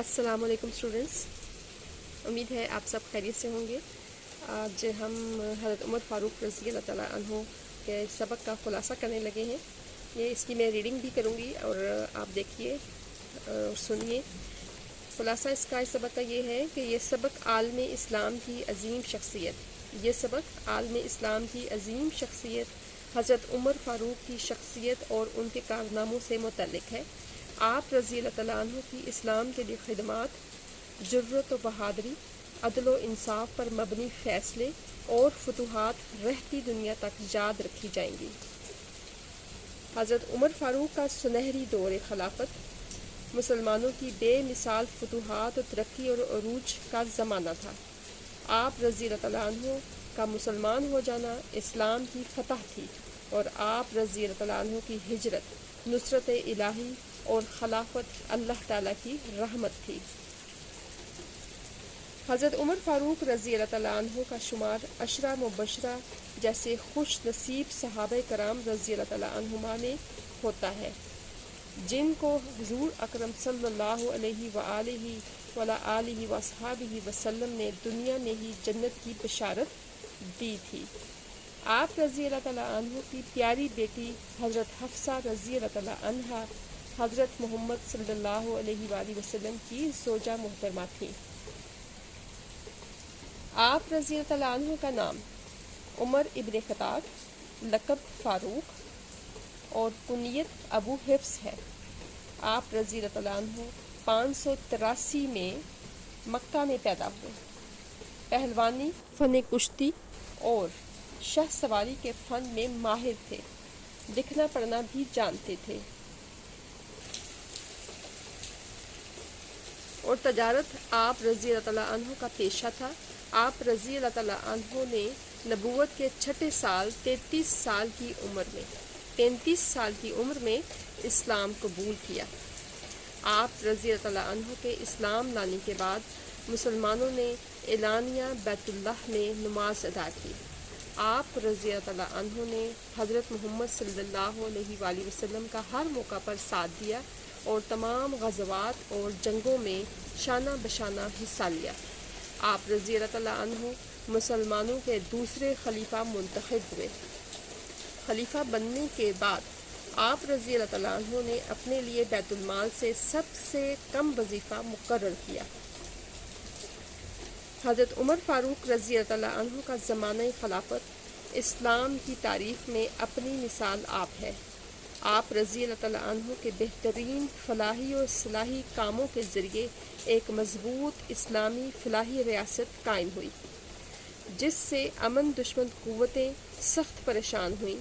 السلام علیکم اسٹوڈنٹس، امید ہے آپ سب خیریت سے ہوں گے۔ آج ہم حضرت عمر فاروق رضی اللہ تعالیٰ عنہ کے سبق کا خلاصہ کرنے لگے ہیں۔ اس کی میں ریڈنگ بھی کروں گی اور آپ دیکھیے اور سنیے۔ خلاصہ اس سبق کا یہ ہے کہ یہ سبق عالم اسلام کی عظیم شخصیت حضرت عمر فاروق کی شخصیت اور ان کے کارناموں سے متعلق ہے۔ آپ رضی اللہ تعالیٰ عنہ کی اسلام کے لیے خدمات، جرأت و بہادری، عدل و انصاف پر مبنی فیصلے اور فتوحات رہتی دنیا تک یاد رکھی جائیں گی۔ حضرت عمر فاروق کا سنہری دور خلافت مسلمانوں کی بے مثال فتوحات و ترقی اور عروج کا زمانہ تھا۔ آپ رضی اللہ تعالیٰ عنہ کا مسلمان ہو جانا اسلام کی فتح تھی اور آپ رضی اللہ تعالیٰ عنہ کی ہجرت نصرت الہی اور خلافت اللہ تعالیٰ کی رحمت تھی۔ حضرت عمر فاروق رضی اللہ تعالیٰ عنہ کا شمار عشرہ مبشرہ جیسے خوش نصیب صحابہ کرام رضی اللہ تعالیٰ عنہما میں ہوتا ہے، جن کو حضور اکرم صلی اللہ علیہ وآلہ وآلہ وصحبہ وسلم نے دنیا میں ہی جنت کی بشارت دی تھی۔ آپ رضی اللہ تعالیٰ عنہ کی پیاری بیٹی حضرت حفصہ رضی اللہ تعالیٰ عنہا حضرت محمد صلی اللہ علیہ وآلہ وسلم کی زوجہ محترمہ تھیں۔ آپ رضی اللہ تعالیٰ عنہ کا نام عمر ابن خطاب، لقب فاروق اور کنیت ابو حفص ہے۔ آپ رضی اللہ تعالیٰ عنہ 583 میں مکہ میں پیدا ہوئے۔ پہلوانی، فن کشتی اور شاہ سواری کے فن میں ماہر تھے، لکھنا پڑھنا بھی جانتے تھے اور تجارت آپ رضی اللہ تعالیٰ عنہ کا پیشہ تھا۔ آپ رضی اللہ تعالیٰ عنہ نے نبوت کے چھٹے سال 33 سال کی عمر میں اسلام قبول کیا۔ آپ رضی اللہ تعالیٰ عنہ کے اسلام لانے کے بعد مسلمانوں نے اعلانیہ بیت اللہ میں نماز ادا کی۔ آپ رضی اللہ تعالیٰ عنہ نے حضرت محمد صلی اللہ علیہ وآلہ وسلم کا ہر موقع پر ساتھ دیا اور تمام غزوات اور جنگوں میں شانہ بشانہ حصہ لیا۔ آپ رضی اللہ تعالیٰ عنہ مسلمانوں کے دوسرے خلیفہ منتخب ہوئے۔ خلیفہ بننے کے بعد آپ رضی اللہ تعالیٰ عنہ نے اپنے لیے بیت المال سے سب سے کم وظیفہ مقرر کیا۔ حضرت عمر فاروق رضی اللہ تعالیٰ عنہ کا زمانہ خلافت اسلام کی تاریخ میں اپنی مثال آپ ہے۔ آپ رضی اللہ تعالیٰ عنہ کے بہترین فلاحی اور اصلاحی کاموں کے ذریعے ایک مضبوط اسلامی فلاحی ریاست قائم ہوئی، جس سے امن دشمن قوتیں سخت پریشان ہوئیں،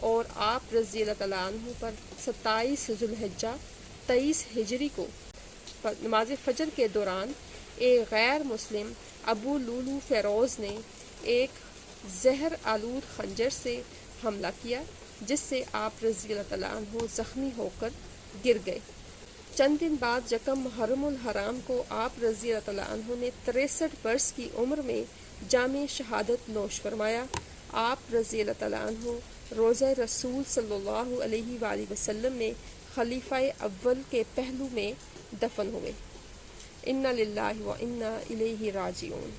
اور آپ رضی اللہ تعالیٰ عنہ پر 27 ذوالحجہ 23 ہجری کو نماز فجر کے دوران ایک غیر مسلم ابو لولو فیروز نے ایک زہر آلود خنجر سے حملہ کیا، جس سے آپ رضی اللہ تعالیٰ عنہ زخمی ہو کر گر گئے۔ چند دن بعد یکم محرم الحرام کو آپ رضی اللہ تعالیٰ عنہ نے 63 برس کی عمر میں جام شہادت نوش فرمایا۔ آپ رضی اللہ تعالیٰ عنہ روضہ رسول صلی اللہ علیہ وآلہ وسلم میں خلیفہ اول کے پہلو میں دفن ہوئے۔ انا للہ و انا الیہ راجعون۔